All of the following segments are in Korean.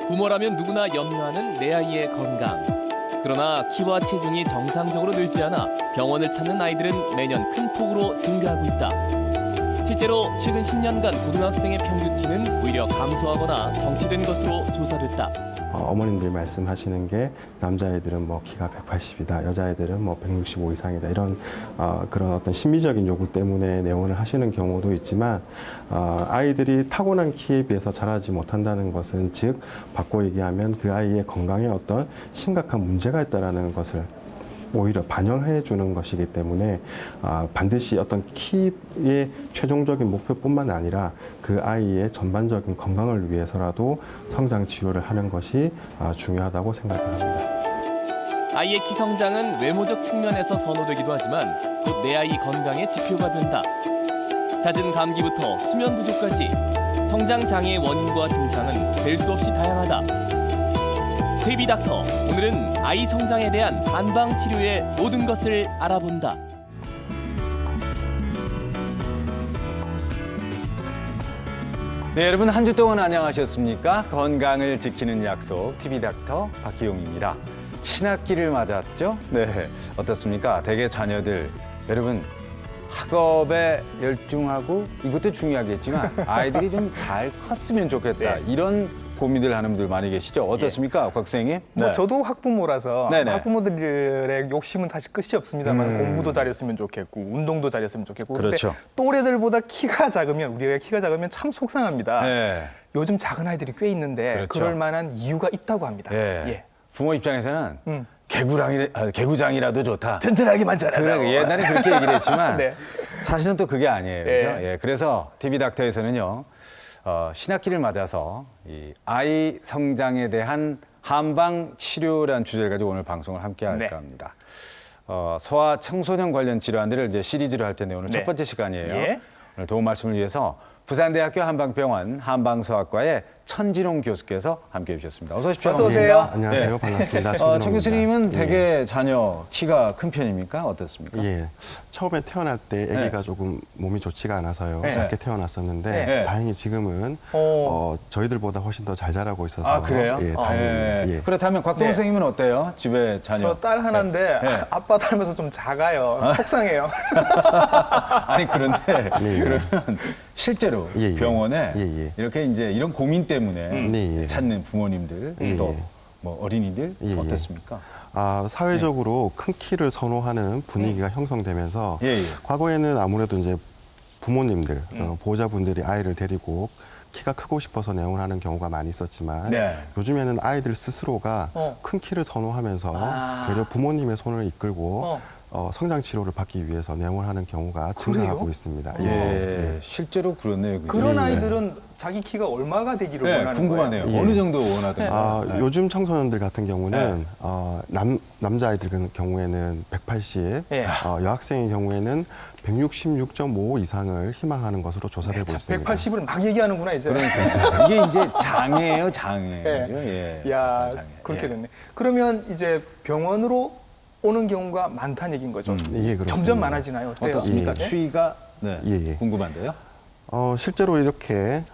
부모라면 누구나 염려하는 내 아이의 건강. 그러나 키와 체중이 정상적으로 늘지 않아 병원을 찾는 아이들은 매년 큰 폭으로 증가하고 있다. 실제로 최근 10년간 고등학생의 평균 키는 오히려 감소하거나 정체된 것으로 조사됐다. 어머님들이 말씀하시는 게 남자아이들은 뭐 키가 180이다, 여자아이들은 뭐 165 이상이다 이런 그런 어떤 심리적인 요구 때문에 내원을 하시는 경우도 있지만 아이들이 타고난 키에 비해서 자라지 못한다는 것은 즉 바꿔 얘기하면 그 아이의 건강에 어떤 심각한 문제가 있다라는 것을 오히려 반영해 주는 것이기 때문에 반드시 어떤 키의 최종적인 목표뿐만 아니라 그 아이의 전반적인 건강을 위해서라도 성장 치료를 하는 것이 중요하다고 생각합니다. 아이의 키 성장은 외모적 측면에서 선호되기도 하지만 곧 내 아이 건강의 지표가 된다. 잦은 감기부터 수면 부족까지 성장 장애의 원인과 증상은 셀 수 없이 다양하다. KB 닥터, 오늘은 아이 성장에 대한 한방 치료의 모든 것을 알아본다. 네, 여러분 한 주 동안 안녕하셨습니까? 건강을 지키는 약속 TV 닥터 박기용입니다. 신학기를 맞았죠? 네, 어떻습니까? 대개 자녀들 여러분 학업에 열중하고 이것도 중요하겠지만 아이들이 좀 잘 컸으면 좋겠다. 이런 고민들 하는 분들 많이 계시죠? 어떻습니까, 곽 선생님? 뭐 저도 학부모라서 네네. 학부모들의 욕심은 사실 끝이 없습니다만 공부도 잘했으면 좋겠고 운동도 잘했으면 좋겠고 그렇죠. 근데 또래들보다 키가 작으면 우리가 키가 작으면 참 속상합니다. 네. 요즘 작은 아이들이 꽤 있는데 그렇죠. 그럴 만한 이유가 있다고 합니다. 예. 예. 부모 입장에서는 개구장이라도 좋다. 튼튼하기만 잘하다. 옛날에 그렇게 얘기를 했지만 네. 사실은 또 그게 아니에요. 네. 그죠? 예, 그래서 TV 닥터에서는요. 신학기를 맞아서 이 아이 성장에 대한 한방 치료라는 주제를 가지고 오늘 방송을 함께 할까 네. 합니다. 소아 청소년 관련 질환들을 이제 시리즈로 할 텐데 오늘 네. 첫 번째 시간이에요. 예. 오늘 도움 말씀을 위해서 부산대학교 한방병원 한방소아과의 천진홍 교수께서 함께해 주셨습니다. 어서 오십시오. 어서 오세요. 안녕하세요. 예. 반갑습니다. 천 교수님은 예. 되게 자녀 키가 큰 편입니까? 어떻습니까? 예. 처음에 태어날 때 아기가 네. 조금 몸이 좋지가 않아서요. 네. 작게 태어났었는데 네. 다행히 지금은 저희들보다 훨씬 더 잘 자라고 있어서 아, 그래요? 예, 다행히. 예. 그렇다면 곽동 네. 선생님은 어때요? 집에 자녀? 저 딸 하나인데 네. 아빠 닮아서 좀 작아요. 속상해요. 아니 그런데 네. 그러면 실제로 예, 예. 병원에 예, 예. 이렇게 이제 이런 고민 때문에 네, 예. 찾는 부모님들 예, 또 예. 뭐 어린이들 예, 예. 어떻습니까? 사회적으로 큰 키를 선호하는 분위기가 형성되면서 예, 예. 과거에는 아무래도 이제 부모님들, 보호자분들이 아이를 데리고 키가 크고 싶어서 내원하는 경우가 많이 있었지만 네. 요즘에는 아이들 스스로가 어. 큰 키를 선호하면서 아. 되려 부모님의 손을 이끌고 성장 치료를 받기 위해서 내원하는 경우가 증가하고 그래요? 있습니다. 예, 실제로 그렇네요. 그죠? 그런 예. 아이들은 자기 키가 얼마가 되기를 네, 원하는 궁금하네요. 거예요? 예. 어느 정도 원하든가. 네. 요즘 청소년들 같은 경우는 남자아이들 같은 경우에는 180, 예. 여학생의 경우에는 166.5 이상을 희망하는 것으로 조사되고 있습니다. 180을 막 얘기하는구나 이제. 그러니까 이게 이제 장애예요, 장애. 예. 그죠? 예. 야, 장애. 그렇게 예. 됐네. 그러면 이제 병원으로 오는 경우가 많다는 얘기인 거죠. 예, 그렇습니다. 점점 많아지나요? 어때요? 어떻습니까? 예. 추이가 네. 예. 궁금한데요. 실제로 이렇게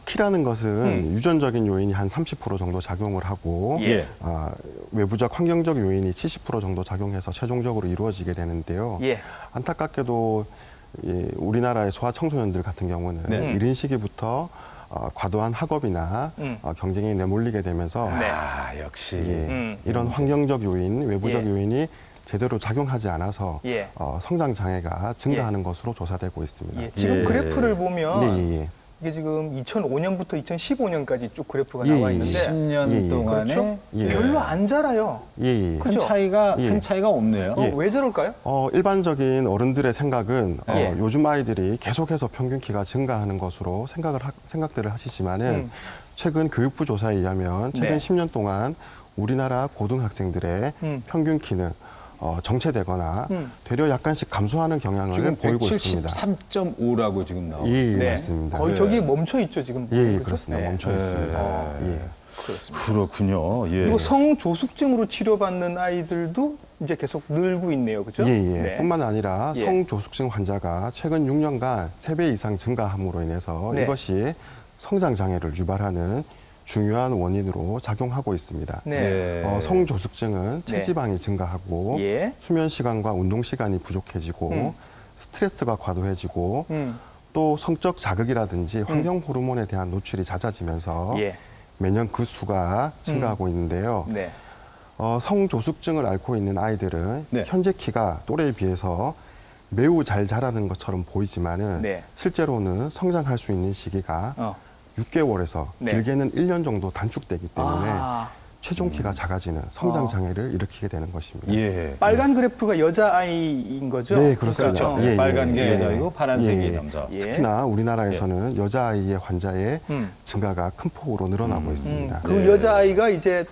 키라는 것은 유전적인 요인이 한 30% 정도 작용을 하고 예. 외부적 환경적 요인이 70% 정도 작용해서 최종적으로 이루어지게 되는데요. 예. 안타깝게도 우리나라의 소아 청소년들 같은 경우는 네. 이른 시기부터 과도한 학업이나 경쟁에 내몰리게 되면서 네. 아, 역시. 이런 환경적 요인, 외부적 예. 요인이 제대로 작용하지 않아서 예. 성장 장애가 증가하는 것으로 조사되고 있습니다. 예. 지금 예. 그래프를 보면 네, 예. 이게 지금 2005년부터 2015년까지 쭉 그래프가 예, 나와 예. 있는데 10년 예, 예. 동안에 그렇죠? 예. 별로 안 자라요. 예, 예. 큰 그죠? 차이가 예. 큰 차이가 없네요. 예. 왜 저럴까요? 일반적인 어른들의 생각은 예. 요즘 아이들이 계속해서 평균 키가 증가하는 것으로 생각들을 하시지만은 최근 교육부 조사에 의하면 최근 네. 10년 동안 우리나라 고등학생들의 평균 키는 정체되거나 되려 약간씩 감소하는 경향을 지금 보이고 있습니다. 173.5라고 지금 나오고. 예, 네. 맞습니다. 거의 네. 저기 멈춰 있죠 지금. 예, 그죠? 그렇습니다. 네. 멈춰 있습니다. 예. 그렇습니다. 그렇군요. 예. 그리고 성조숙증으로 치료받는 아이들도 이제 계속 늘고 있네요, 그죠? 예, 예. 네. 뿐만 아니라 예. 성조숙증 환자가 최근 6년간 3배 이상 증가함으로 인해서 네. 이것이 성장 장애를 유발하는 중요한 원인으로 작용하고 있습니다. 네. 성조숙증은 네. 체지방이 증가하고 예. 수면 시간과 운동 시간이 부족해지고 스트레스가 과도해지고 또 성적 자극이라든지 환경 호르몬에 대한 노출이 잦아지면서 예. 매년 그 수가 증가하고 있는데요. 네. 성조숙증을 앓고 있는 아이들은 네. 현재 키가 또래에 비해서 매우 잘 자라는 것처럼 보이지만은 네. 실제로는 성장할 수 있는 시기가 6개월에서 네. 길게는 1년 정도 단축되기 때문에 아, 최종 키가 작아지는 성장 장애를 일으키게 되는 것입니다. 예. 빨간 그래프가 여자아이인 거죠? 네, 그렇습니다. 그렇죠. 예, 빨간 게 예. 여자이고 파란색이 예. 남자. 예. 특히나 우리나라에서는 여자아이의 환자의 증가가 큰 폭으로 늘어나고 있습니다. 그 네. 여자아이가 이제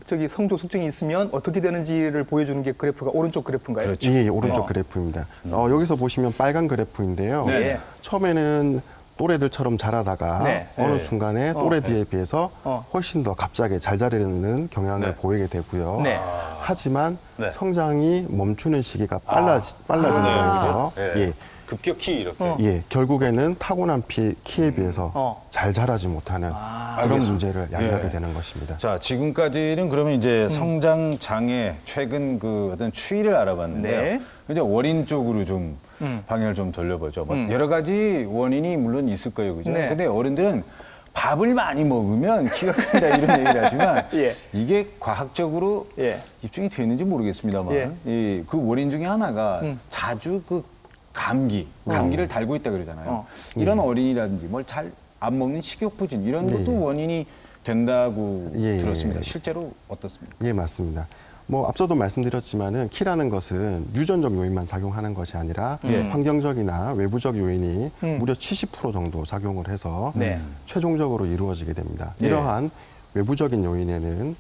성조숙증이 있으면 어떻게 되는지를 보여주는 게 그래프가 오른쪽 그래프인가요? 그렇죠. 예, 오른쪽 그래프입니다. 여기서 보시면 빨간 그래프인데요. 네. 처음에는 또래들처럼 자라다가 네. 어느 네. 순간에 또래들에 비해서 훨씬 더 갑자기 잘 자라는 경향을 네. 보이게 되고요. 네. 하지만 네. 성장이 멈추는 시기가 빨라지면서 네. 예, 급격히 이렇게. 예, 결국에는 타고난 키에 비해서 잘 자라지 못하는 그런 알겠습니다. 문제를 야기하게 예. 되는 것입니다. 자, 지금까지는 그러면 이제 성장 장애 최근 그 어떤 추이를 알아봤는데요. 네. 이제 원인 쪽으로 좀 방향을 좀 돌려보죠. 뭐 여러 가지 원인이 물론 있을 거예요, 그죠? 네. 근데 어른들은 밥을 많이 먹으면 키가 큰다 이런 얘기를 하지만 예. 이게 과학적으로 예. 입증이 되는지 모르겠습니다만 예. 이 그 원인 중에 하나가 자주 그 감기를 달고 있다 그러잖아요. 이런 어린이라든지 뭘 잘 안 먹는 식욕부진 이런 것도 원인이 된다고 예, 예. 들었습니다. 실제로 어떻습니까? 예, 맞습니다. 뭐 앞서도 말씀드렸지만은 키라는 것은 유전적 요인만 작용하는 것이 아니라 예. 환경적이나 외부적 요인이 무려 70% 정도 작용을 해서 네. 최종적으로 이루어지게 됩니다. 예. 이러한 외부적인 요인에는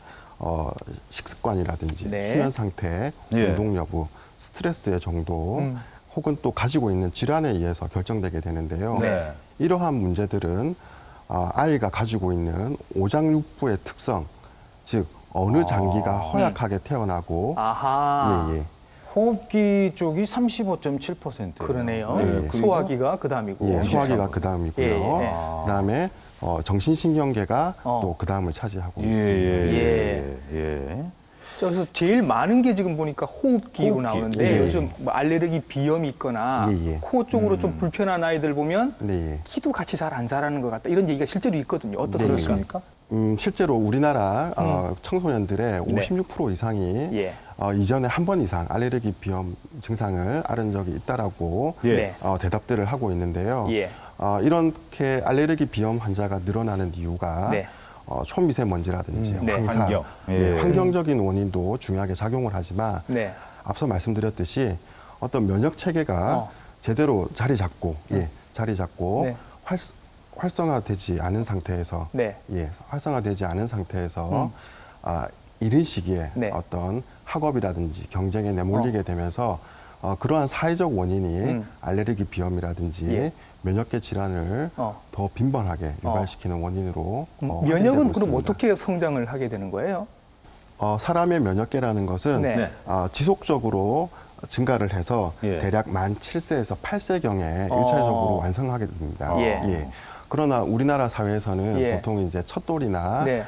식습관이라든지 네. 수면 상태, 예. 운동 여부, 스트레스의 정도, 혹은 또 가지고 있는 질환에 의해서 결정되게 되는데요. 네. 이러한 문제들은 아이가 가지고 있는 오장육부의 특성, 즉 어느 장기가 허약하게 태어나고 아하. 예, 예. 호흡기 쪽이 35.7%. 그러네요. 네. 그리고 소화기가 그 다음이고. 예, 소화기가 그 다음이고요. 예, 예. 그다음에 정신신경계가 어. 또 그 다음을 차지하고 예, 있습니다. 예, 예. 그래서 제일 많은 게 지금 보니까 호흡기로 호흡기. 나오는데 예. 요즘 뭐 알레르기 비염이 있거나 예, 예. 코 쪽으로 좀 불편한 아이들 보면 네, 예. 키도 같이 잘 안 자라는 것 같다. 이런 얘기가 실제로 있거든요. 어떻습니까? 그렇습니까? 실제로 우리나라 청소년들의 네. 56% 이상이 예. 이전에 한 번 이상 알레르기 비염 증상을 앓은 적이 있다라고 예. 네. 대답들을 하고 있는데요. 예. 이렇게 알레르기 비염 환자가 늘어나는 이유가 네. 초미세먼지라든지 네. 황사, 환경. 네, 예. 환경적인 원인도 중요하게 작용을 하지만 네. 앞서 말씀드렸듯이 어떤 면역 체계가 제대로 자리 잡고 네. 활성화되지 않은 상태에서 네. 활성화되지 않은 상태에서 이른 시기에 네. 어떤 학업이라든지 경쟁에 내몰리게 되면서 그러한 사회적 원인이 알레르기 비염이라든지 예. 면역계 질환을 더 빈번하게 유발시키는 원인으로 면역은 확인되고 그럼 있습니다. 어떻게 성장을 하게 되는 거예요? 사람의 면역계라는 것은 네. 네. 지속적으로 증가를 해서 예. 대략 만 7세에서 8세경에 일차적으로 완성하게 됩니다. 예. 그러나 우리나라 사회에서는 예. 보통 이제 첫돌이나 네.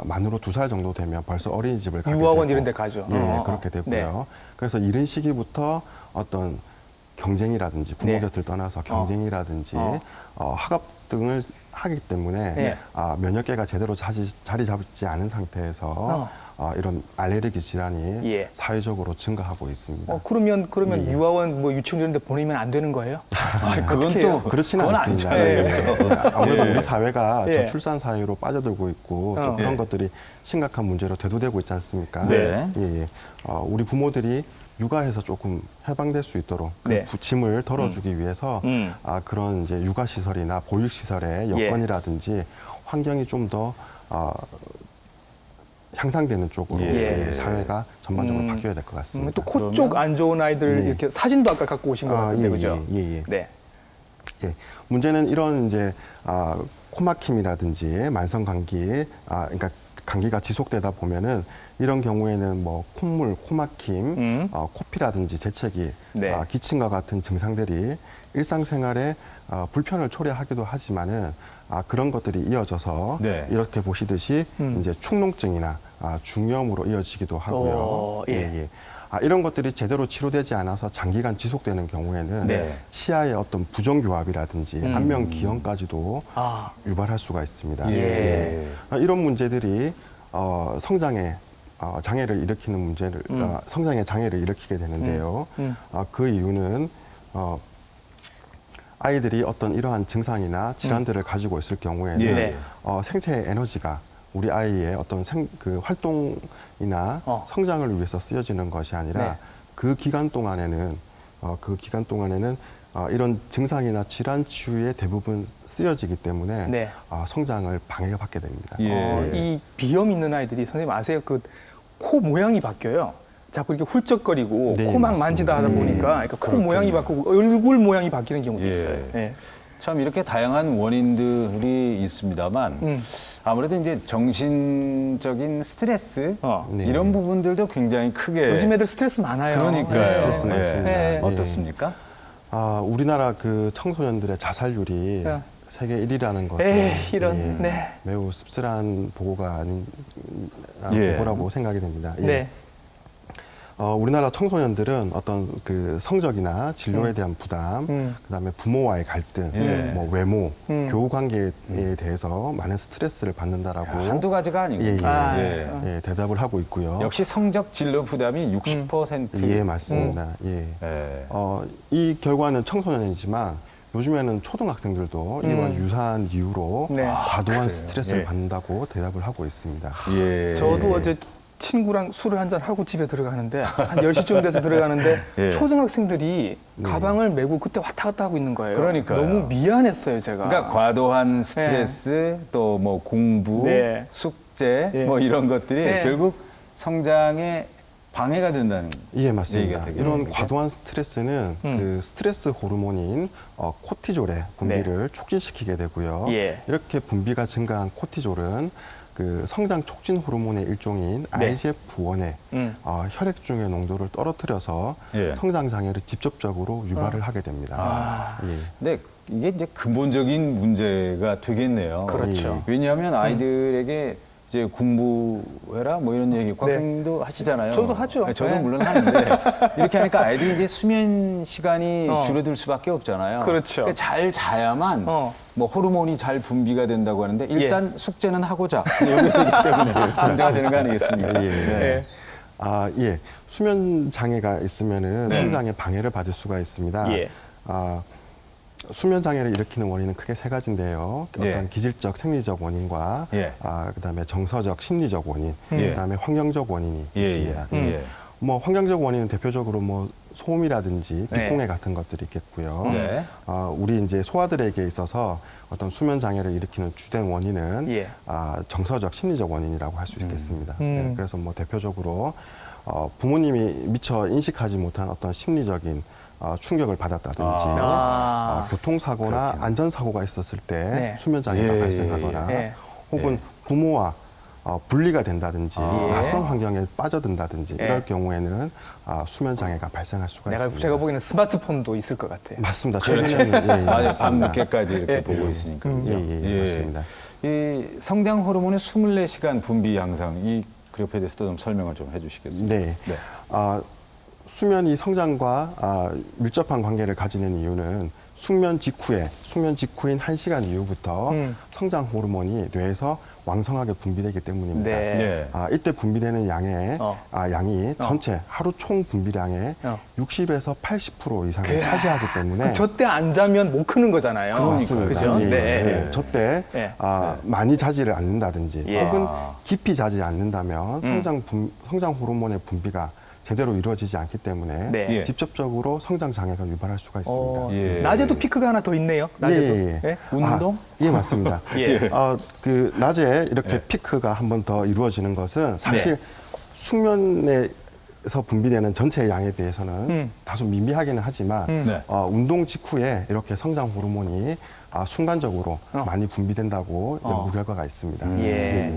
만으로 2살 정도 되면 벌써 어린이집을 가게 유아원 되고, 이런 데 가죠. 예, 그렇게 되고요. 네. 그래서 이른 시기부터 어떤 경쟁이라든지 부모 네. 곁을 떠나서 경쟁이라든지 학업 등을 하기 때문에 네. 면역계가 제대로 자리 잡지 않은 상태에서 이런 알레르기 질환이 예. 사회적으로 증가하고 있습니다. 그러면 예. 유아원 뭐 유치원 이런 데 보내면 안 되는 거예요? 그건 어떻게 또 해요? 그렇지는 그건 않습니다. 아니잖아요. 예. 아무래도 예. 우리 사회가 예. 저출산 사회로 빠져들고 있고 또 그런 예. 것들이 심각한 문제로 대두되고 있지 않습니까? 네. 예. 우리 부모들이 육아에서 조금 해방될 수 있도록 그 네. 짐을 덜어주기 위해서 그런 이제 육아 시설이나 보육 시설의 예. 여건이라든지 환경이 좀 더 향상되는 쪽으로 예. 사회가 전반적으로 바뀌어야 될 것 같습니다. 또 코 쪽 안 좋은 아이들 네. 이렇게 사진도 아까 갖고 오신 것 같은데 그죠? 예. 네. 예, 문제는 이런 이제 코막힘이라든지 만성 감기, 그러니까 감기가 지속되다 보면은 이런 경우에는 뭐 콧물, 코막힘, 코피라든지 재채기, 네. 기침과 같은 증상들이 일상생활에 불편을 초래하기도 하지만은 그런 것들이 이어져서 네. 이렇게 보시듯이 이제 축농증이나 중염으로 이어지기도 하고요. 예. 이런 것들이 제대로 치료되지 않아서 장기간 지속되는 경우에는 네. 치아의 어떤 부정교합이라든지 안면기형까지도 아, 유발할 수가 있습니다. 예. 이런 문제들이 성장에 장애를 일으키는 문제를 성장에 장애를 일으키게 되는데요. 그 이유는 아이들이 어떤 이러한 증상이나 질환들을 가지고 있을 경우에는 예. 네. 생체의 에너지가 우리 아이의 어떤 그 활동이나 성장을 위해서 쓰여지는 것이 아니라 네. 그 기간 동안에는 이런 증상이나 질환 치유에 대부분 쓰여지기 때문에 네. 성장을 방해받게 됩니다. 예. 이 비염 있는 아이들이 선생님 아세요? 그 코 모양이 바뀌어요. 자꾸 이렇게 훌쩍거리고 네, 코막 맞습니다. 만지다 하다 보니까 그러니까 코 모양이 바뀌고 얼굴 모양이 바뀌는 경우도 예. 있어요. 예. 참 이렇게 다양한 원인들이 있습니다만 아무래도 이제 정신적인 스트레스 네. 이런 부분들도 굉장히 크게 요즘 애들 스트레스 많아요. 그러니까요. 네. 스트레스 많습니다. 네. 어떻습니까? 우리나라 그 청소년들의 자살률이 네. 세계 1위라는 것은 이런, 네. 매우 씁쓸한 보고가 아닌 예. 보고라고 생각이 됩니다. 예. 네. 우리나라 청소년들은 어떤 그 성적이나 진로에 대한 부담, 그다음에 부모와의 갈등, 예. 뭐 외모, 교우 관계에 대해서 많은 스트레스를 받는다라고 한두 가지가 아니고. 예, 예. 예. 예, 대답을 하고 있고요. 역시 성적 진로 부담이 60%. 예, 맞습니다. 예. 예. 이 결과는 청소년이지만 요즘에는 초등학생들도 이와 유사한 이유로 네. 과도한 그래요? 스트레스를 예. 받는다고 대답을 하고 있습니다. 예. 저도 어제 친구랑 술을 한잔 하고 집에 들어가는데 한 10시쯤 돼서 들어가는데 예. 초등학생들이 가방을 메고 그때 왔다 갔다 하고 있는 거예요. 그러니까요. 너무 미안했어요, 제가. 그러니까 과도한 스트레스 또 뭐 공부, 네. 숙제 네. 뭐 이런 것들이 네. 결국 성장에 방해가 된다는 예, 맞습니다. 얘기가 되겠네요. 이런 그게? 과도한 스트레스는 그 스트레스 호르몬인 코티졸의 분비를 촉진시키게 되고요. 예. 이렇게 분비가 증가한 코티졸은 그 성장 촉진 호르몬의 일종인 네. IGF-1의 혈액 중의 농도를 떨어뜨려서 예. 성장 장애를 직접적으로 유발을 하게 됩니다. 예. 근데 이게 이제 근본적인 문제가 되겠네요. 그렇죠. 왜냐하면 아이들에게 이제 공부해라 뭐 이런 얘기 학생도 하시잖아요. 저도 하죠. 네, 저도 네. 물론 하는데 이렇게 하니까 아이들이 이제 수면 시간이 어. 줄어들 수밖에 없잖아요. 그렇죠. 그러니까 잘 자야만 뭐 호르몬이 잘 분비가 된다고 하는데 일단 숙제는 하고 자. 여기 되기 때문에 문제가 되는 거 아니겠습니까? 예. 네. 예. 수면 장애가 있으면은 네. 성장에 방해를 받을 수가 있습니다. 예. 수면 장애를 일으키는 원인은 크게 세 가지인데요. 예. 어떤 기질적, 생리적 원인과 예. 그다음에 정서적, 심리적 원인, 예. 그다음에 환경적 원인이 예, 있습니다. 예. 뭐 환경적 원인은 대표적으로 뭐 소음이라든지 네. 빛공해 같은 것들이 있겠고요. 네. 우리 이제 소아들에게 있어서 어떤 수면 장애를 일으키는 주된 원인은 예. 정서적, 심리적 원인이라고 할 수 있겠습니다. 음. 네, 그래서 뭐 대표적으로 부모님이 미처 인식하지 못한 어떤 심리적인 충격을 받았다든지 교통사고나 그렇군요. 안전사고가 있었을 때 네. 수면 장애가 예. 발생하거나 예. 혹은 부모와 분리가 된다든지 예. 낯선 환경에 빠져든다든지 예. 이럴 경우에는 수면 장애가 발생할 수가 있습니다. 제가 보기에는 스마트폰도 있을 것 같아요. 맞습니다. 그렇죠. 최근에는 예, 맞아요. 맞습니다. 밤늦게까지 이렇게 예. 보고 있으니까. 예, 그죠? 예, 맞습니다. 이 성장 호르몬의 24시간 분비 양상, 이 그래프에 대해서도 좀 설명을 좀 해주시겠습니까? 네. 수면이 성장과 밀접한 관계를 가지는 이유는 숙면 직후인 1시간 이후부터 성장 호르몬이 뇌에서 왕성하게 분비되기 때문입니다. 네. 이때 분비되는 양이 전체 하루 총 분비량의 60에서 80% 이상을 차지하기 때문에 저때 안 자면 못 크는 거잖아요. 맞습니다. 그죠? 예, 네. 예. 저때 예. 많이 자지를 않는다든지 예. 혹은 깊이 자지 않는다면 성장 호르몬의 분비가 제대로 이루어지지 않기 때문에 네. 예. 직접적으로 성장 장애가 유발할 수가 있습니다. 예. 낮에도 피크가 하나 더 있네요. 낮에도. 예. 운동? 예, 맞습니다. 예. 그 낮에 이렇게 예. 피크가 한 번 더 이루어지는 것은 사실 네. 숙면에서 분비되는 전체 양에 비해서는 다소 미미하기는 하지만 네. 운동 직후에 이렇게 성장 호르몬이 순간적으로 많이 분비된다고 연구 결과가 있습니다. 예.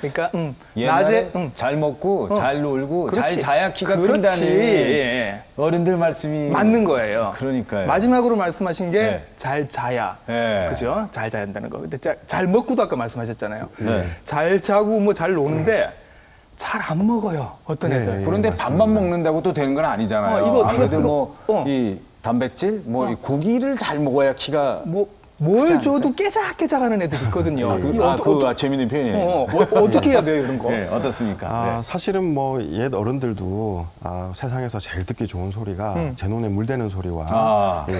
그러니까 옛날에 낮에 잘 먹고 잘 놀고 그렇지. 잘 자야 키가 그렇지. 큰다는 예. 어른들 말씀이 맞는 거예요. 그러니까요. 마지막으로 말씀하신 게 네. 잘 자야. 네. 그죠? 잘 자야 한다는 거. 근데 잘 먹고도 아까 말씀하셨잖아요. 네. 잘 자고 뭐 잘 노는데 잘 안 먹어요. 어떤 네, 애들. 네. 그런데 맞습니다. 밥만 먹는다고 또 되는 건 아니잖아요. 이거, 아무래도 이거, 뭐 어. 이 단백질, 뭐 이 고기를 잘 먹어야 키가 뭘 줘도 깨작깨작하는 애들이 있거든요. 그, 이거 재밌는 표현이에요. 어떻게 해야 돼요, 이런 거? 네, 어떻습니까? 네. 사실은 뭐 옛 어른들도 세상에서 제일 듣기 좋은 소리가 제 눈에 물 대는 소리와 예,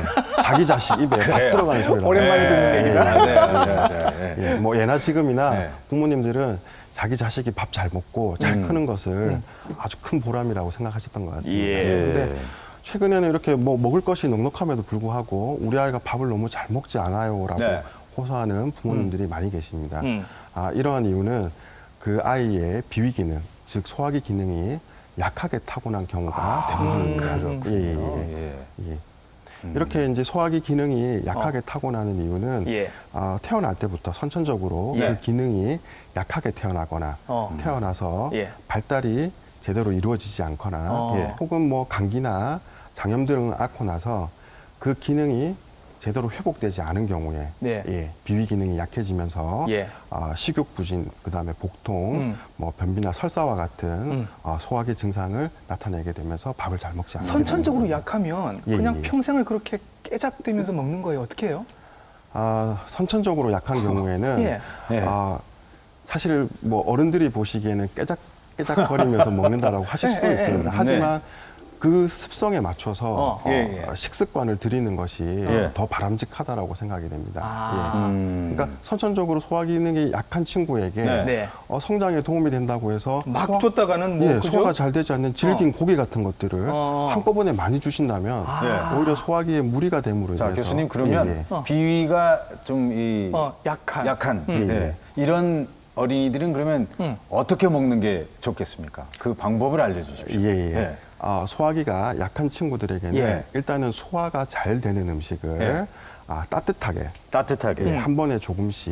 자기 자식 입에 밥 들어가는 소리라고. 오랜만에 듣는 얘기다. 네. 뭐 예나 지금이나 네. 부모님들은 자기 자식이 밥 잘 먹고 잘 크는 것을 아주 큰 보람이라고 생각하셨던 것 같습니다. 예. 근데 최근에는 이렇게 뭐 먹을 것이 넉넉함에도 불구하고 우리 아이가 밥을 너무 잘 먹지 않아요라고 네. 호소하는 부모님들이 많이 계십니다. 음. 이러한 이유는 그 아이의 비위 기능, 즉 소화기 기능이 약하게 타고난 경우가 대부분입니다. 그렇군요. 예. 이렇게 이제 소화기 기능이 약하게 타고나는 이유는 예. 태어날 때부터 선천적으로 예. 그 기능이 약하게 태어나거나 태어나서 예. 발달이 제대로 이루어지지 않거나 예. 혹은 뭐 감기나 장염 등을 앓고 나서 그 기능이 제대로 회복되지 않은 경우에 네. 비위 기능이 약해지면서 예. 식욕 부진, 그다음에 복통, 뭐 변비나 설사와 같은 소화기 증상을 나타내게 되면서 밥을 잘 먹지 않게 선천적으로 됩니다. 약하면 예, 그냥 예. 평생을 그렇게 깨작대면서 먹는 거예요. 어떻게 해요? 선천적으로 약한 경우에는 예. 사실 뭐 어른들이 보시기에는 깨작거리면서 먹는다라고 하실 수도 있습니다. 하지만 그 습성에 맞춰서 식습관을 들이는 것이 더 바람직하다라고 생각이 됩니다. 그러니까 선천적으로 소화 기능이 약한 친구에게 성장에 도움이 된다고 해서 막 줬다가는 뭐 그죠? 소화가 잘 되지 않는 질긴 고기 같은 것들을 한꺼번에 많이 주신다면 오히려 소화기에 무리가 됨으로 자, 인해서 교수님 그러면 비위가 좀 약한 이런 어린이들은 그러면 어떻게 먹는 게 좋겠습니까? 그 방법을 알려주십시오. 소화기가 약한 친구들에게는 일단은 소화가 잘 되는 음식을 따뜻하게 한 번에 조금씩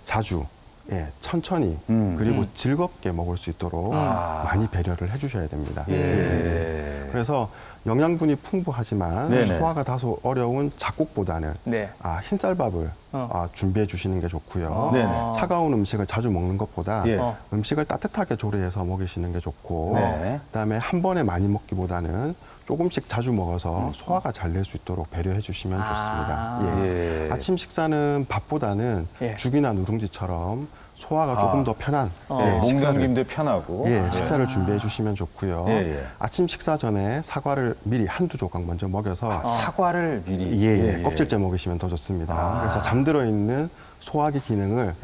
자주 천천히 그리고 즐겁게 먹을 수 있도록 많이 배려를 해주셔야 됩니다. 그래서 영양분이 풍부하지만 소화가 다소 어려운 잡곡보다는 흰쌀밥을 준비해 주시는 게 좋고요. 차가운 음식을 자주 먹는 것보다 음식을 따뜻하게 조리해서 먹이시는 게 좋고 그다음에 한 번에 많이 먹기보다는 조금씩 자주 먹어서 소화가 잘 될 수 있도록 배려해 주시면 좋습니다. 아침 식사는 밥보다는 죽이나 누룽지처럼 소화가 조금 더 편한 목 넘김도 편하고 식사를 준비해 주시면 좋고요. 아침 식사 전에 사과를 미리 한두 조각 먼저 먹여서 사과를 미리 껍질째 먹으시면 더 좋습니다. 그래서 잠들어 있는 소화기 기능을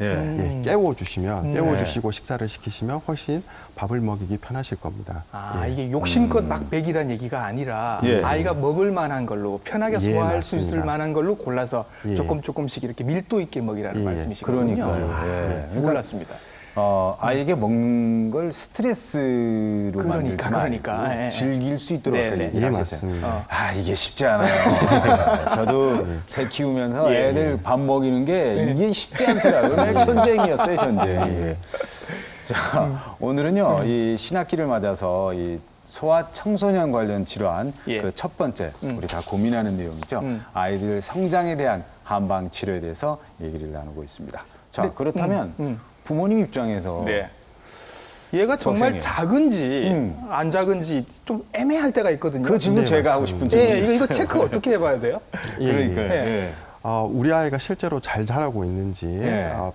깨워주시고 식사를 시키시면 훨씬 밥을 먹이기 편하실 겁니다. 이게 욕심껏 막 먹이란 얘기가 아니라 아이가 먹을 만한 걸로 편하게 소화할 수 있을 만한 걸로 골라서 조금씩 이렇게 밀도 있게 먹이라는 말씀이시거든요. 그러니까요. 몰랐습니다. 아이에게 먹는 걸 스트레스로 만들지 즐길 수 있도록 맞습니다. 이게 쉽지 않아요. 저도 새 키우면서 애들 밥 먹이는 게 이게 쉽지 않더라고요. 전쟁이었어요, 전쟁. 자, 오늘은요, 이 신학기를 맞아서 이 소아 청소년 관련 질환 그 첫 번째 우리 다 고민하는 내용이죠. 아이들 성장에 대한 한방 치료에 대해서 얘기를 나누고 있습니다. 자, 그렇다면 부모님 입장에서 얘가 정말 걱정이에요. 작은지 안 작은지 좀 애매할 때가 있거든요. 그 질문 제가 하고 싶은 질문이에요. 이거 체크 어떻게 해봐야 돼요? 그러니까요. 우리 아이가 실제로 잘 자라고 있는지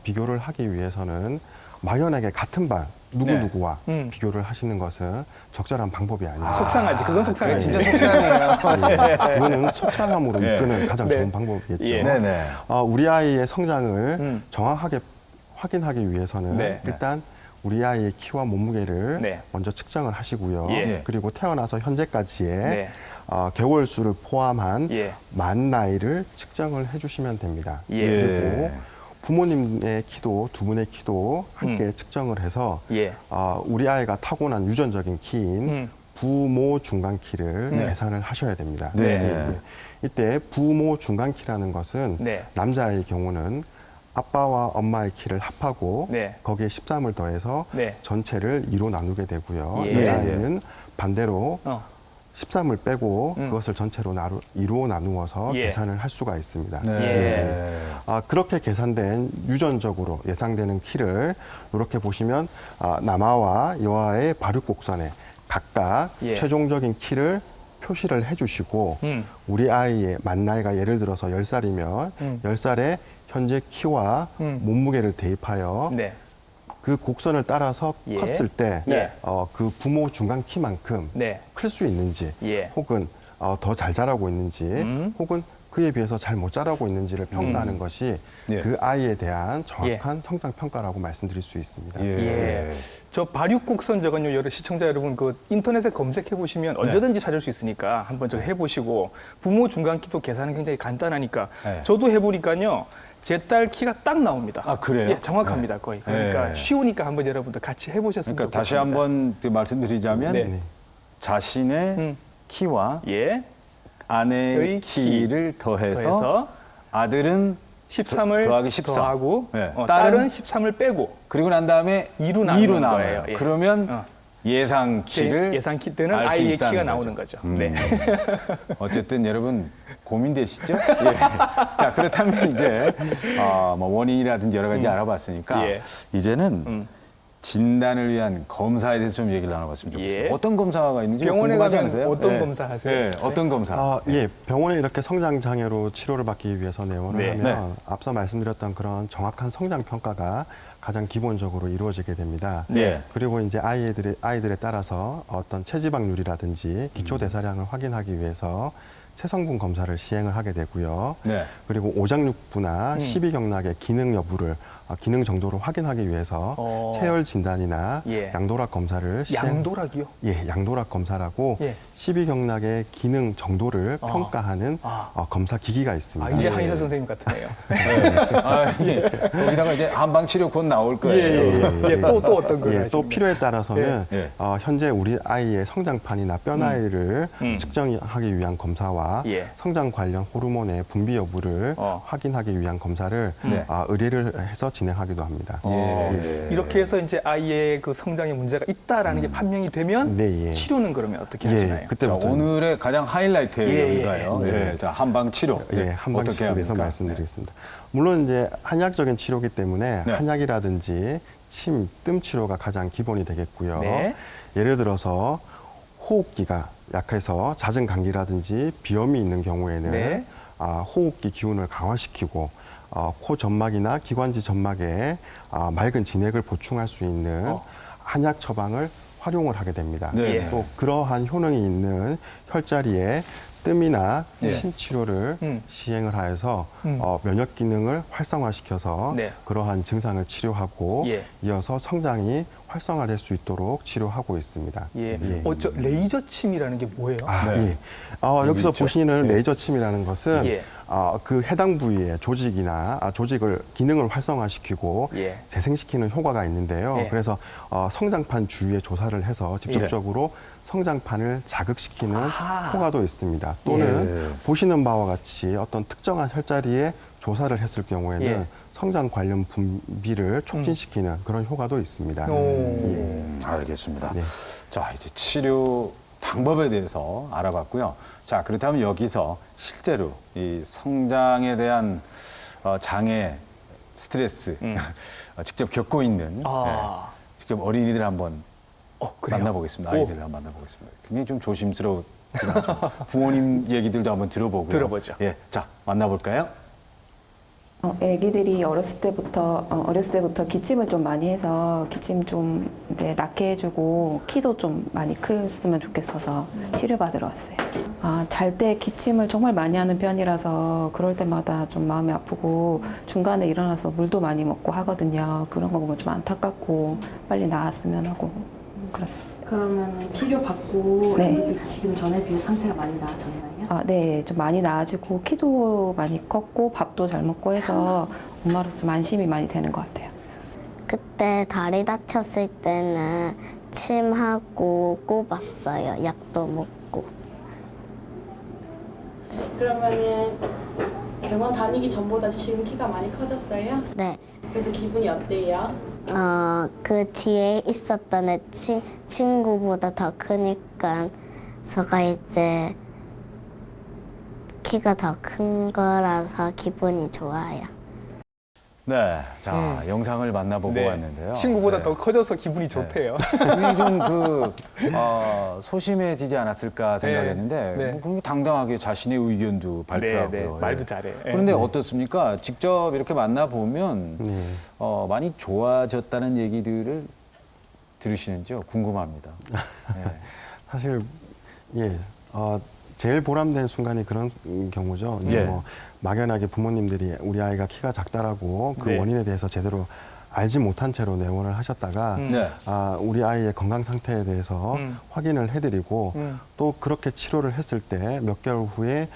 비교를 하기 위해서는 막연하게 같은 반 누구누구와 비교를 하시는 것은 적절한 방법이 아닙니다. 속상하지. 그건 속상해. 진짜 속상해요. 그거는 속상함으로 이끄는 가장 좋은 방법이겠죠. 우리 아이의 성장을 정확하게 확인하기 위해서는 일단 우리 아이의 키와 몸무게를 먼저 측정을 하시고요. 그리고 태어나서 현재까지의 개월 수를 포함한 만 나이를 측정을 해주시면 됩니다. 그리고 부모님의 키도 두 분의 키도 함께 측정을 해서 우리 아이가 타고난 유전적인 키인 부모 중간 키를 계산을 하셔야 됩니다. 이때 부모 중간 키라는 것은 남자의 경우는 아빠와 엄마의 키를 합하고 네. 거기에 13을 더해서 네. 전체를 2로 나누게 되고요. 예. 여자아이는 반대로 어. 13을 빼고 그것을 전체로 2로 나누어서 예. 계산을 할 수가 있습니다. 네. 그렇게 계산된 유전적으로 예상되는 키를 이렇게 보시면 남아와 여아의 발육곡선에 각각 예. 최종적인 키를 표시를 해주시고 우리 아이의 만 나이가 예를 들어서 10살이면 10살에 현재 키와 몸무게를 대입하여 네. 그 곡선을 따라서 예. 컸을 때 네. 그 부모 중간 키만큼 네. 클 수 있는지 예. 혹은 더 잘 자라고 있는지 혹은 그에 비해서 잘 못 자라고 있는지를 평가하는 것이 예. 그 아이에 대한 정확한 성장 평가라고 말씀드릴 수 있습니다. 예. 저 발육곡선 저건요, 여러 시청자 여러분 그 인터넷에 검색해 보시면 언제든지 찾을 수 있으니까 한번 저 해보시고 부모 중간키도 계산은 굉장히 간단하니까 네. 저도 해보니까요. 제 딸 키가 딱 나옵니다. 아, 그래요? 예, 정확합니다, 거의. 그러니까 네. 쉬우니까 한번 여러분들 같이 해보셨으면 그러니까 다시 좋겠습니다. 한번 말씀드리자면 네. 자신의 키와 예, 아내의 의 키. 키를 더해서, 더해서 아들은 13을 더하기 14. 더하고 네. 딸은 13을 빼고 그리고 난 다음에 2로 나누는 나눠요. 거예요. 예. 그러면 예상 키를 예상 키 때는 알수 아이의 있다는 키가 거죠. 나오는 거죠. 네. 어쨌든 여러분 고민되시죠? 예. 자, 그렇다면 이제 뭐 원인이라든지 여러 가지 알아봤으니까 예. 이제는 진단을 위한 검사에 대해서 좀 얘기를 나눠봤으면 좋겠습니다. 예. 어떤 검사가 있는지 병원에 궁금하지 가면 않으세요? 어떤 예. 검사 하세요? 예, 어떤 검사? 예, 병원에 이렇게 성장 장애로 치료를 받기 위해서 내원을 네. 하면 네. 앞서 말씀드렸던 그런 정확한 성장 평가가 가장 기본적으로 이루어지게 됩니다. 네. 그리고 이제 아이들에 따라서 어떤 체지방률이라든지 기초 대사량을 확인하기 위해서 체성분 검사를 시행을 하게 되고요. 네. 그리고 오장육부나 십이경락의 기능 여부를 기능 정도를 확인하기 위해서 체열 진단이나 예. 양도락 검사를 양도락이요? 예, 양도락 검사라고 예. 십이경락의 기능 정도를 평가하는 검사 기기가 있습니다. 이제 한의사 선생님 같으네요. 예. 거기다가 이제 한방 치료 곧 나올 거예요. 예, 또 어떤 걸 또 하시나요? 필요에 따라서는 예. 현재 우리 아이의 성장판이나 뼈 나이를 측정하기 위한 검사와 예. 성장 관련 호르몬의 분비 여부를 확인하기 위한 검사를 네. 의뢰를 해서 진행하기도 합니다. 예. 이렇게 해서 이제 아이의 그 성장에 문제가 있다라는 게 판명이 되면 네, 예. 치료는 그러면 어떻게 예, 하시나요? 자, 그때부터 오늘의 가장 하이라이트예요. 예, 여기가요. 예. 예. 자, 한방 치료. 예, 한방 어떻게 치료에 대해서 합니까? 말씀드리겠습니다. 물론 이제 한약적인 치료이기 때문에 네. 한약이라든지 침, 뜸 치료가 가장 기본이 되겠고요. 네. 예를 들어서 호흡기가 약해서 잦은 감기라든지 비염이 있는 경우에는 네. 호흡기 기운을 강화시키고 코 점막이나 기관지 점막에 맑은 진액을 보충할 수 있는 한약 처방을 활용을 하게 됩니다. 네. 예. 또 그러한 효능이 있는 혈자리에 뜸이나 예. 침 치료를 시행을 하여서 면역 기능을 활성화시켜서 네. 그러한 증상을 치료하고 예. 이어서 성장이 활성화될 수 있도록 치료하고 있습니다. 예. 예. 저 레이저 침이라는 게 뭐예요? 네. 예. 여기서 있죠? 보시는 예. 레이저 침이라는 것은 예. 그 해당 부위의 조직이나 조직을 기능을 활성화시키고 예. 재생시키는 효과가 있는데요. 예. 그래서 성장판 주위에 조사를 해서 직접적으로 성장판을 자극시키는 아하. 효과도 있습니다. 또는 예. 보시는 바와 같이 어떤 특정한 혈자리에 조사를 했을 경우에는 예. 성장 관련 분비를 촉진시키는 그런 효과도 있습니다. 알겠습니다. 네. 자, 이제 치료 방법에 대해서 알아봤고요. 자, 그렇다면 여기서 실제로 이 성장에 대한 장애, 스트레스 직접 겪고 있는 직접 어린이들 한번 그래요? 만나보겠습니다. 아이들을 한번 만나보겠습니다. 굉장히 좀 조심스러웠지만 좀 부모님 얘기들도 한번 들어보고요. 들어보죠. 예, 자, 만나볼까요? 애기들이 어렸을 때부터 기침을 좀 많이 해서 기침 좀 낫게 해주고 키도 좀 많이 컸으면 좋겠어서 치료받으러 왔어요. 잘 때 기침을 정말 많이 하는 편이라서 그럴 때마다 좀 마음이 아프고 중간에 일어나서 물도 많이 먹고 하거든요. 그런 거 보면 좀 안타깝고 빨리 나았으면 하고 그렇습니다. 그러면 치료받고 네. 애기 지금 전에 비해 상태가 많이 나아졌나요? 네, 좀 많이 나아지고 키도 많이 컸고 밥도 잘 먹고 해서 엄마로서 좀 안심이 많이 되는 것 같아요. 그때 다리 다쳤을 때는 침하고 꼽았어요. 약도 먹고. 그러면은 병원 다니기 전보다 지금 키가 많이 커졌어요? 네. 그래서 기분이 어때요? 그 뒤에 있었던 애 친구보다 더 크니까 제가 이제 키가 더 큰 거라서 기분이 좋아요. 네, 자 영상을 만나보고 네. 왔는데요. 친구보다 네. 더 커져서 기분이 좋대요. 이게 좀 소심해지지 않았을까 생각했는데 네. 뭐 그런 게 당당하게 자신의 의견도 발표하고요. 네, 네. 말도 잘해. 그런데 어떻습니까? 직접 이렇게 만나보면 네. 많이 좋아졌다는 얘기들을 들으시는지요? 궁금합니다. 네. 사실 예, 제일 보람된 순간이 그런 경우죠. 이제 예. 뭐 막연하게 부모님들이 우리 아이가 키가 작다라고 그 네. 원인에 대해서 제대로 알지 못한 채로 내원을 하셨다가 네. 우리 아이의 건강 상태에 대해서 확인을 해드리고 또 그렇게 치료를 했을 때 몇 개월 후에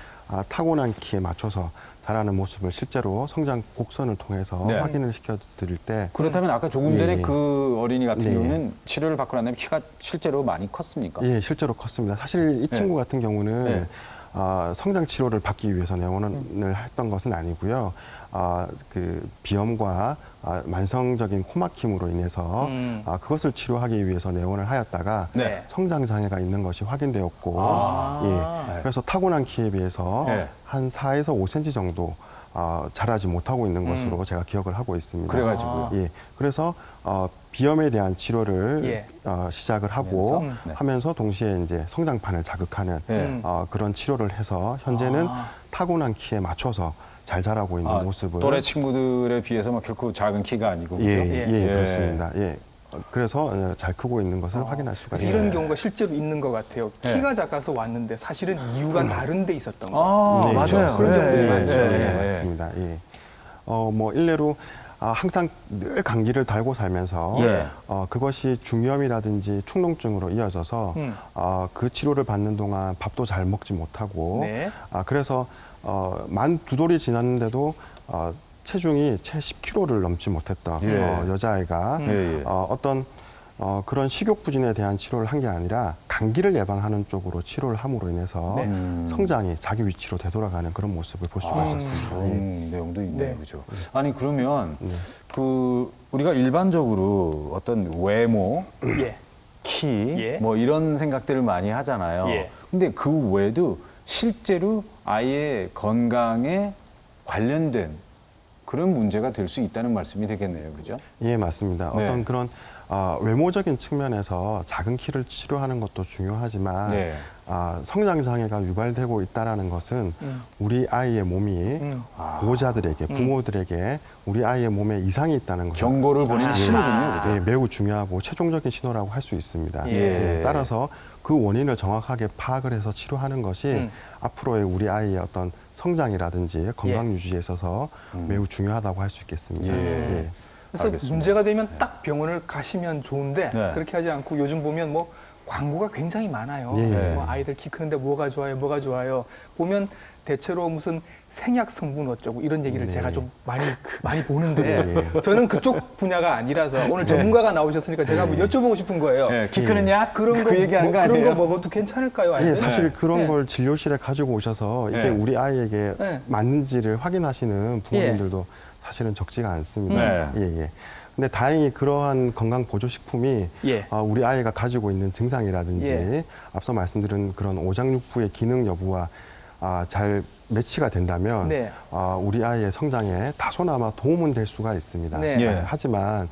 타고난 키에 맞춰서 자라는 모습을 실제로 성장 곡선을 통해서 네. 확인을 시켜드릴 때 그렇다면 아까 조금 전에 예. 그 어린이 같은 네. 경우는 치료를 받고 난 다음에 키가 실제로 많이 컸습니까? 예, 실제로 컸습니다. 사실 이 네. 친구 같은 경우는 네. 성장 치료를 받기 위해서 내원을 했던 것은 아니고요. 그 비염과 만성적인 코막힘으로 인해서 그것을 치료하기 위해서 내원을 하였다가 네. 성장 장애가 있는 것이 확인되었고, 네. 그래서 타고난 키에 비해서 네. 한 4에서 5cm 정도 자라지 못하고 있는 것으로 제가 기억을 하고 있습니다. 그래가지고요. 예, 그래서 비염에 대한 치료를 예. 시작을 하고 네. 하면서 동시에 이제 성장판을 자극하는 네. 그런 치료를 해서 현재는 타고난 키에 맞춰서 잘 자라고 있는 모습을 또래 친구들에 비해서 뭐 결코 작은 키가 아니고 그죠? 예, 예. 그렇습니다. 예. 그래서 잘 크고 있는 것을 확인할 수가 그래서 있습니다. 이런 경우가 실제로 있는 것 같아요. 네. 키가 작아서 왔는데 사실은 이유가 다른 데 있었던 거. 아, 네, 맞아요. 그런 경우들이 네, 많죠. 네, 예, 네. 맞습니다. 예. 뭐 일례로 항상 늘 감기를 달고 살면서 예. 그것이 중이염이라든지 축농증으로 이어져서 그 치료를 받는 동안 밥도 잘 먹지 못하고 네. 그래서 만 2돌이 지났는데도 체중이 채 10kg를 넘지 못했던 예. 여자아이가 예, 예. 어떤 그런 식욕부진에 대한 치료를 한 게 아니라 감기를 예방하는 쪽으로 치료를 함으로 인해서 네. 성장이 자기 위치로 되돌아가는 그런 모습을 볼 수가 있었습니다. 예. 그런 내용도 있네요, 네. 그죠? 아니 그러면 네. 그 우리가 일반적으로 어떤 외모, 예. 키, 예. 뭐 이런 생각들을 많이 하잖아요. 예. 근데 그 외에도 실제로 아이의 건강에 관련된 그런 문제가 될 수 있다는 말씀이 되겠네요, 그죠? 예, 맞습니다. 네. 어떤 그런 외모적인 측면에서 작은 키를 치료하는 것도 중요하지만 네. 성장 장애가 유발되고 있다라는 것은 우리 아이의 몸이 보호자들에게, 부모들에게 우리 아이의 몸에 이상이 있다는 것을 경고를 보내는 신호군요, 그죠? 예, 매우 중요하고 최종적인 신호라고 할 수 있습니다. 예. 따라서 그 원인을 정확하게 파악을 해서 치료하는 것이 앞으로의 우리 아이의 어떤 성장이라든지 건강 유지에 있어서 매우 중요하다고 할 수 있겠습니다. 예. 그래서 알겠습니다. 문제가 되면 딱 병원을 가시면 좋은데 네. 그렇게 하지 않고 요즘 보면 뭐 광고가 굉장히 많아요. 예. 뭐 아이들 키 크는데 뭐가 좋아요, 뭐가 좋아요. 보면 대체로 무슨 생약 성분 어쩌고 이런 얘기를 네. 제가 좀 많이 보는데 저는 그쪽 분야가 아니라서 오늘 전문가가 나오셨으니까 제가 한번 여쭤보고 싶은 거예요. 예, 키 크는 약? 그런 거 그 얘기하는 거 그런 아니에요? 거 먹어도 괜찮을까요? 예, 아니면 사실 그런 네. 걸 진료실에 가지고 오셔서 이게 네. 우리 아이에게 네. 맞는지를 확인하시는 부모님들도 사실은 적지가 않습니다. 네. 예. 근데 다행히 그러한 건강 보조식품이 예. 우리 아이가 가지고 있는 증상이라든지 예. 앞서 말씀드린 그런 오장육부의 기능 여부와 잘 매치가 된다면 네. 우리 아이의 성장에 다소나마 도움은 될 수가 있습니다. 네. 예. 하지만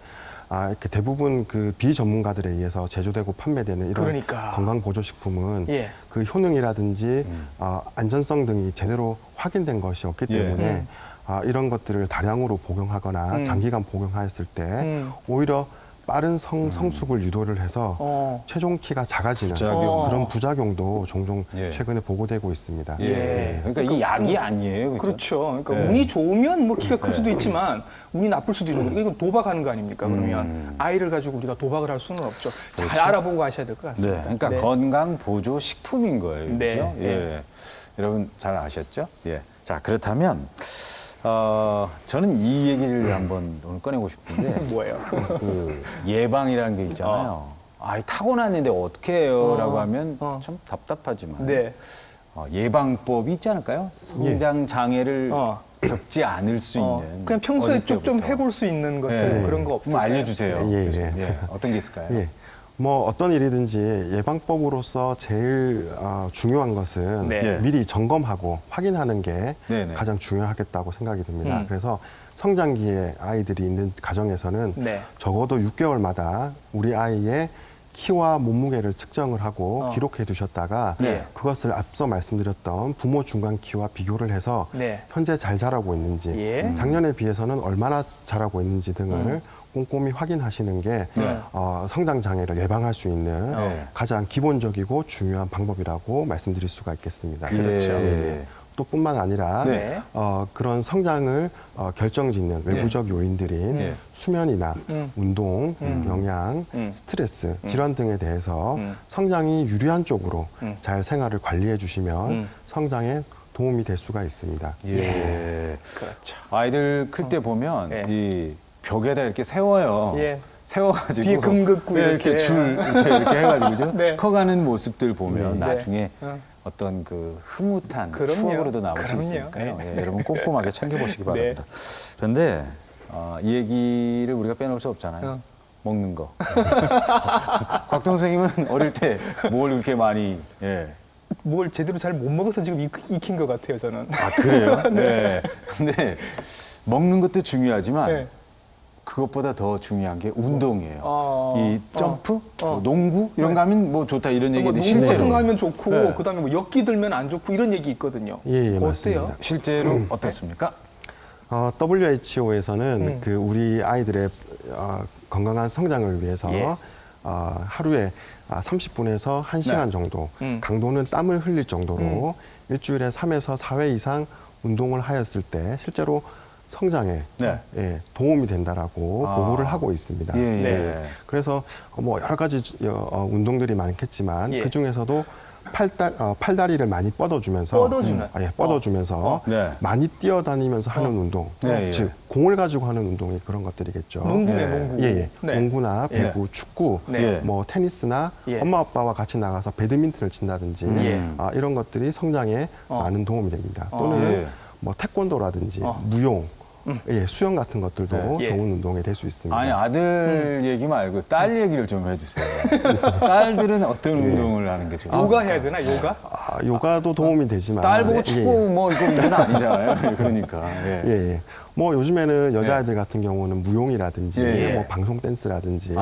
이렇게 대부분 그 비전문가들에 의해서 제조되고 판매되는 이런 그러니까. 건강 보조식품은 예. 그 효능이라든지 안전성 등이 제대로 확인된 것이 없기 예. 때문에 이런 것들을 다량으로 복용하거나 장기간 복용하였을 때 오히려 빠른 성숙을 유도를 해서 최종 키가 작아지는 부작용. 그런 부작용도 종종 예. 최근에 보고되고 있습니다. 예. 그러니까 이게 약이 아니에요, 그죠? 그렇죠. 그러니까 네. 운이 좋으면 뭐 키가 클 수도 있지만 운이 나쁠 수도 있는 거니까 이건 도박하는 거 아닙니까? 그러면 아이를 가지고 우리가 도박을 할 수는 없죠. 잘 알아보고 하셔야 될 것 네. 같습니다. 그러니까 네. 건강 보조 식품인 거예요, 네. 그죠? 예. 네. 여러분 잘 아셨죠? 예. 자, 그렇다면 저는 이 얘기를 한번 오늘 꺼내고 싶은데 뭐예요? 그 예방이라는 게 있잖아요. 아이 타고났는데 어떻게 해요? 라고 하면 참 답답하지만 네. 예방법이 있지 않을까요? 성장 장애를 겪지 않을 수 있는. 그냥 평소에 어릴 쭉 좀 때부터. 해볼 수 있는 것들 그런 거 좀 없을까요? 알려주세요. 예, 교수님. 예. 예, 어떤 게 있을까요? 예. 뭐 어떤 일이든지 예방법으로서 제일 중요한 것은 네. 미리 점검하고 확인하는 게 네네. 가장 중요하겠다고 생각이 듭니다. 음. 그래서 성장기에 아이들이 있는 가정에서는 네. 적어도 6개월마다 우리 아이의 키와 몸무게를 측정을 하고 기록해 두셨다가 네. 그것을 앞서 말씀드렸던 부모 중간 키와 비교를 해서 네. 현재 잘 자라고 있는지 예. 작년에 비해서는 얼마나 자라고 있는지 등을 꼼꼼히 확인하시는 게 네. 성장 장애를 예방할 수 있는 네. 가장 기본적이고 중요한 방법이라고 말씀드릴 수가 있겠습니다. 그렇죠. 예. 또 뿐만 아니라 네. 그런 성장을 결정짓는 외부적 요인들인 네. 수면이나 운동, 영양, 스트레스, 질환 등에 대해서 성장이 유리한 쪽으로 잘 생활을 관리해 주시면 성장에 도움이 될 수가 있습니다. 예. 그렇죠. 아이들 클 때 보면 예. 이 벽에다 이렇게 세워요. 예. 세워가지고 뒤에 금 긋고 네, 이렇게. 줄 이렇게 해가지고 그죠? 네. 커가는 모습들 보면 네. 나중에 어. 어떤 그 흐뭇한 그럼요. 추억으로도 남을 그럼요. 수 있으니까요. 네. 예, 여러분 꼼꼼하게 챙겨보시기 네. 바랍니다. 그런데 이 얘기를 우리가 빼놓을 수 없잖아요. 먹는 거. 곽동 선생님은 어릴 때 뭘 그렇게 많이 뭘 제대로 잘 못 먹어서 지금 익힌 것 같아요, 저는. 아 그래요? 네. 근데 먹는 것도 중요하지만 네. 그것보다 더 중요한 게 운동이에요. 이 점프, 뭐 농구 이런 거 하면 뭐 좋다 이런 뭐 얘기인데 농구 실제로 같은 거 하면 좋고 네. 그다음에 뭐 역기 들면 안 좋고 이런 얘기 있거든요. 예, 그거 맞습니다. 어때요? 실제로 어떻습니까? WHO에서는 그 우리 아이들의 건강한 성장을 위해서 예. 하루에 30분에서 1시간 네. 정도, 강도는 땀을 흘릴 정도로 일주일에 3에서 4회 이상 운동을 하였을 때 실제로 성장에 네. 도움이 된다라고 보고를 하고 있습니다. 예, 예. 네. 그래서 뭐 여러 가지 운동들이 많겠지만 예. 그 중에서도 팔다리를 많이 뻗어주면서 뻗어주는? 뻗어주면서 네. 많이 뛰어다니면서 하는 운동, 네, 예. 즉 공을 가지고 하는 운동이 그런 것들이겠죠. 농구네, 예. 농구. 예. 네. 농구나 배구, 축구, 네. 뭐 테니스나 예. 엄마 아빠와 같이 나가서 배드민턴을 친다든지 예. 이런 것들이 성장에 많은 도움이 됩니다. 또는 예. 뭐 태권도라든지 무용, 수영 같은 것들도 예. 좋은 운동이 될 수 있습니다. 아니 아들 얘기 말고 딸 얘기를 좀 해주세요. 딸들은 어떤 운동을 하는 게 좋습니까? 요가 해야 되나, 요가? 요가도 도움이 되지만 딸 보고 예, 축구 뭐 이건 아니잖아요. 그러니까. 예. 예. 뭐 요즘에는 여자아이들 같은 경우는 무용이라든지 예. 뭐 방송 댄스라든지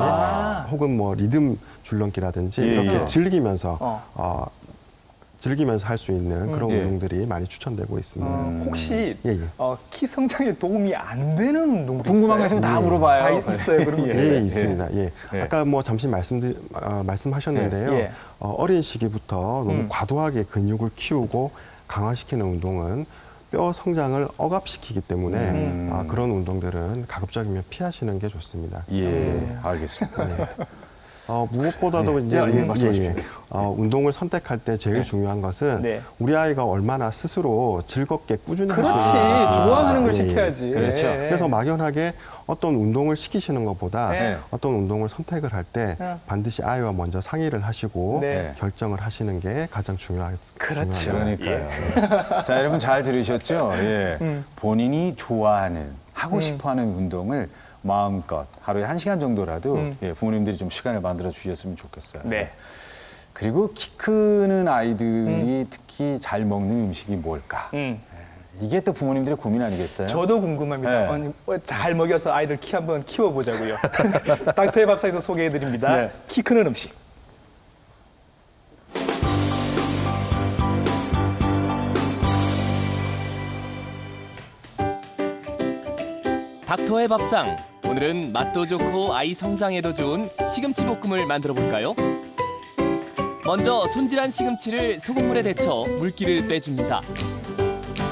혹은 뭐 리듬 줄넘기라든지 예, 이렇게 예. 즐기면서 할 수 있는 그런 예. 운동들이 많이 추천되고 있습니다. 혹시 예, 예. 키 성장에 도움이 안 되는 운동도 궁금한 거 있어요? 있으면 다 물어봐요. 다 있어요, 그런 것도 예. 있어요. 예, 있습니다. 예. 예. 아까 뭐 잠시 말씀하셨는데요. 예. 어린 시기부터 너무 과도하게 근육을 키우고 강화시키는 운동은 뼈 성장을 억압시키기 때문에 그런 운동들은 가급적이면 피하시는 게 좋습니다. 예, 알겠습니다. 무엇보다도 이제 말씀하십시오. 운동을 선택할 때 제일 중요한 것은 네. 우리 아이가 얼마나 스스로 즐겁게 꾸준히 할 그렇지. 수 있는지. 좋아하는 걸 예, 예. 시켜야지. 그렇죠. 예. 그래서 막연하게 어떤 운동을 시키시는 것보다 네. 어떤 운동을 선택을 할 때 반드시 아이와 먼저 상의를 하시고 네. 결정을 하시는 게 가장 중요합니다. 그렇죠. 그러니까요. 자, 여러분 잘 들으셨죠? 예. 본인이 좋아하는, 하고 싶어 하는 운동을 마음껏 하루에 1시간 정도라도 부모님들이 좀 시간을 만들어 주셨으면 좋겠어요. 네. 그리고 키 크는 아이들이 특히 잘 먹는 음식이 뭘까? 이게 또 부모님들의 고민 아니겠어요? 저도 궁금합니다. 네. 아니, 잘 먹여서 아이들 키 한번 키워보자고요. 닥터의 밥상에서 소개해드립니다. 네. 키 크는 음식. 닥터의 밥상. 오늘은 맛도 좋고 아이 성장에도 좋은 시금치 볶음을 만들어 볼까요? 먼저 손질한 시금치를 소금물에 데쳐 물기를 빼줍니다.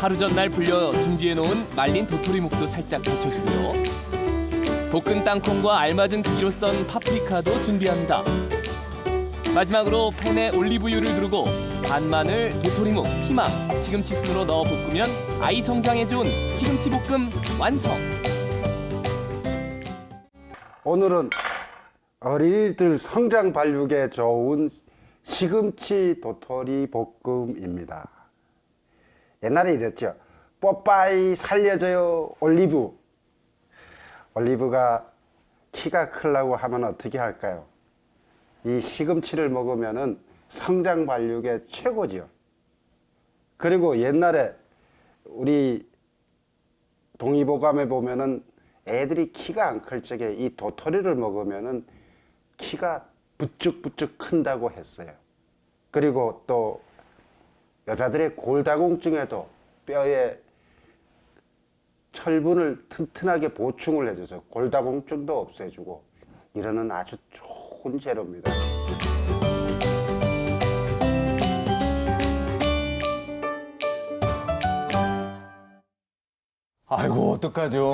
하루 전날 불려 준비해 놓은 말린 도토리묵도 살짝 데쳐주고요. 볶은 땅콩과 알맞은 크기로 썬 파프리카도 준비합니다. 마지막으로 팬에 올리브유를 두르고 반마늘, 도토리묵, 피망, 시금치 순으로 넣어 볶으면 아이 성장에 좋은 시금치 볶음 완성! 오늘은 어린이들 성장 발육에 좋은 시금치 도토리 볶음입니다. 옛날에 이랬죠. 뽀빠이 살려줘요 올리브. 올리브가 키가 크려고 하면 어떻게 할까요? 이 시금치를 먹으면은 성장 발육에 최고지요. 그리고 옛날에 우리 동의보감에 보면은 애들이 키가 안 클 적에 이 도토리를 먹으면은 키가 부쩍부쩍 큰다고 했어요. 그리고 또 여자들의 골다공증에도 뼈에 철분을 튼튼하게 보충을 해줘서 골다공증도 없애주고 이러는 아주 좋은 재료입니다. 아이고 어떡하죠?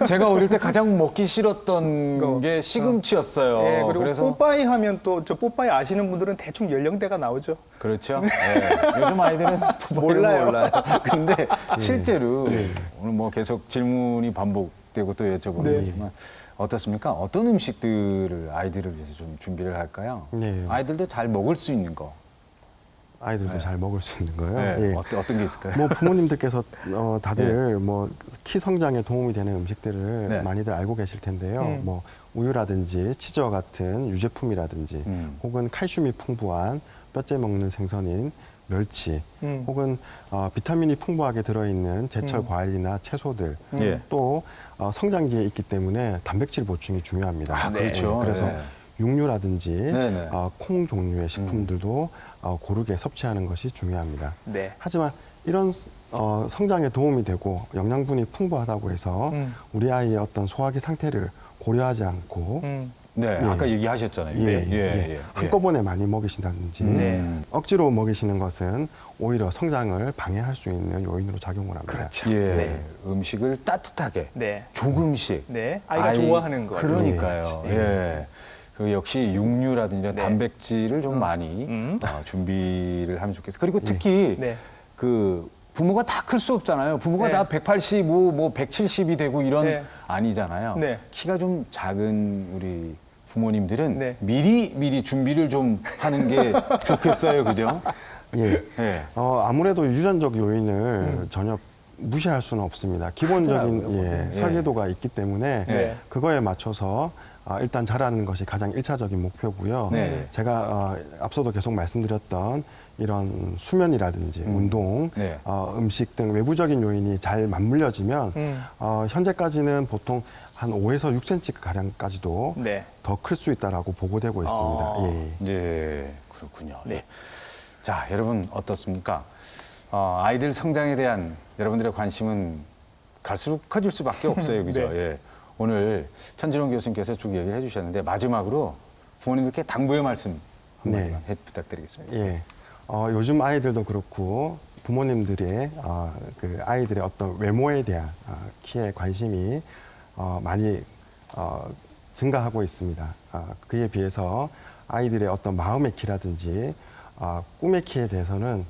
제가 어릴 때 가장 먹기 싫었던 게 시금치였어요. 예, 그리고 그래서 뽀빠이 하면 또 저 뽀빠이 아시는 분들은 대충 연령대가 나오죠. 그렇죠. 예. 요즘 아이들은 몰라요. 근데 실제로 오늘 뭐 계속 질문이 반복되고 또 여쭤보지만 어떻습니까? 어떤 음식들을 아이들을 위해서 좀 준비를 할까요? 네. 아이들도 잘 먹을 수 있는 거. 아이들도 잘 먹을 수 있는 거예요. 네. 예. 어떤 게 있을까요? 뭐 부모님들께서 다들 뭐 키 성장에 도움이 되는 음식들을 네. 많이들 알고 계실 텐데요. 뭐 우유라든지 치즈와 같은 유제품이라든지 혹은 칼슘이 풍부한 뼈째 먹는 생선인 멸치 혹은 비타민이 풍부하게 들어있는 제철 과일이나 채소들 예. 또 성장기에 있기 때문에 단백질 보충이 중요합니다. 아, 그렇죠. 그래서 네. 육류라든지 네네. 콩 종류의 식품들도 고르게 섭취하는 것이 중요합니다. 네. 하지만 이런 성장에 도움이 되고 영양분이 풍부하다고 해서 우리 아이의 어떤 소화기 상태를 고려하지 않고 네, 아까 얘기하셨잖아요. 한꺼번에 많이 먹이신다든지 억지로 먹이시는 것은 오히려 성장을 방해할 수 있는 요인으로 작용을 합니다. 그렇죠. 예. 네. 음식을 따뜻하게 네. 조금씩 네. 아이가 좋아하는 거. 그러니까요. 예. 그 역시 육류라든지 이런 네. 단백질을 좀 많이 준비를 하면 좋겠어요. 그리고 특히 네. 그 부모가 다 클 수 없잖아요. 부모가 네. 다 185, 뭐 170이 되고 이런 네. 아니잖아요. 네. 키가 좀 작은 우리 부모님들은 네. 미리 준비를 좀 하는 게 좋겠어요. 그죠? 예. 예. 아무래도 유전적 요인을 전혀 무시할 수는 없습니다. 기본적인 크더라고요. 설계도가 있기 때문에 네. 그거에 맞춰서 일단 자라는 것이 가장 일차적인 목표고요. 네. 제가 앞서도 계속 말씀드렸던 이런 수면이라든지 운동, 네. 음식 등 외부적인 요인이 잘 맞물려지면 현재까지는 보통 한 5에서 6cm 가량까지도 네. 더 클 수 있다라고 보고되고 있습니다. 예. 네, 그렇군요. 네. 자, 여러분 어떻습니까? 아이들 성장에 대한 여러분들의 관심은 갈수록 커질 수밖에 없어요. 그죠? 네. 예. 오늘 천진홍 교수님께서 쭉 얘기를 해주셨는데 마지막으로 부모님들께 당부의 말씀 한마디만 부탁드리겠습니다. 예. 요즘 아이들도 그렇고 부모님들의 그 아이들의 어떤 외모에 대한 키에 관심이 많이 증가하고 있습니다. 그에 비해서 아이들의 어떤 마음의 키라든지 꿈의 키에 대해서는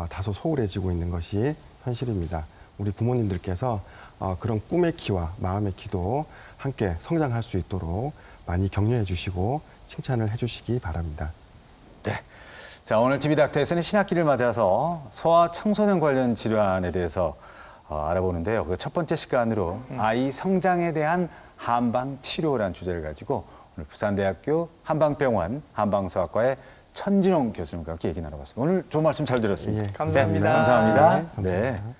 다소 소홀해지고 있는 것이 현실입니다. 우리 부모님들께서 그런 꿈의 키와 마음의 키도 함께 성장할 수 있도록 많이 격려해 주시고 칭찬을 해 주시기 바랍니다. 네. 자, 오늘 TV닥터에서는 신학기를 맞아서 소아 청소년 관련 질환에 대해서 알아보는데요. 그 첫 번째 시간으로 아이 성장에 대한 한방 치료라는 주제를 가지고 오늘 부산대학교 한방병원 한방소아과의 천진홍 교수님과 함께 얘기 나눠봤습니다. 오늘 좋은 말씀 잘 들었습니다. 예, 감사합니다. 감사합니다. 네, 감사합니다. 네.